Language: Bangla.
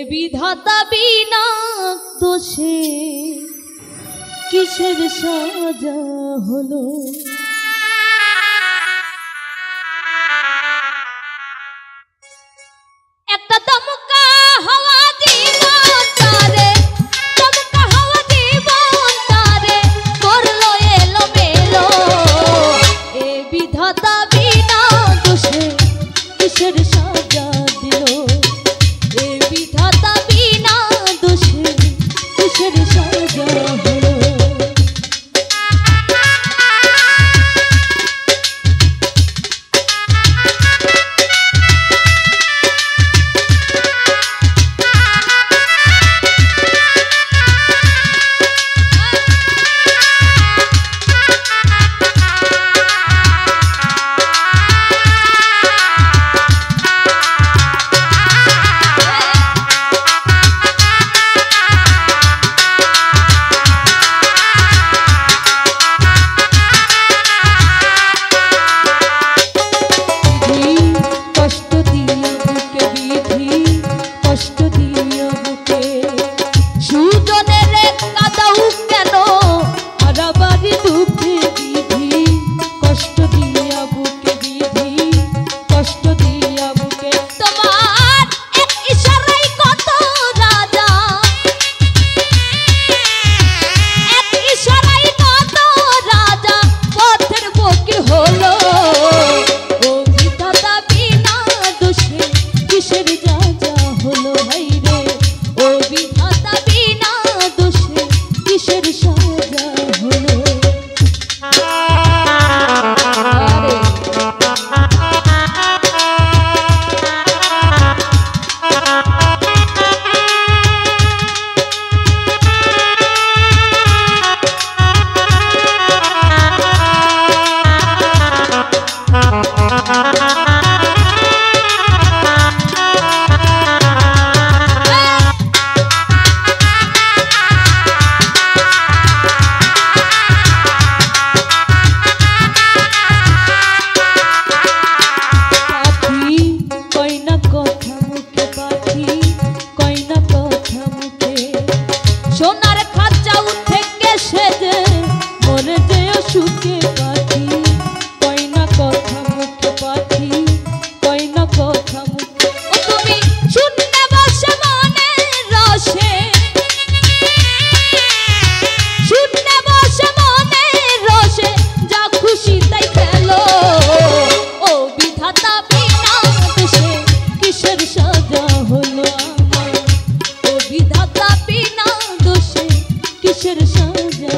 বিধাতা বিনা দোষে কিসের সাজা হলো। একটা দমকা হাওয়া জীবন তারে, দমকা হাওয়া জীবন তারে করলো এলো মেলো। এ বিধাতা বিনা দোষে কিসের সাজা দিল। এ বিধাতা বিনা দোষে কিসের সাজা হলো। সোনার খাঁচা থেকে সেজে মরে যেও সুখে পাখি, কই না কথা মুখে পাখি, কই না কথা মুখে। ও তুমি শুনতে বসে মনে রসে, শুনতে বসে মনে রসে, যা খুশি তাই খেলো। ও বিধাতা বিনা দোষে কিসের সাজা হলো আমার। ও বিধাতা বিনা দোষে কিসের সাজা।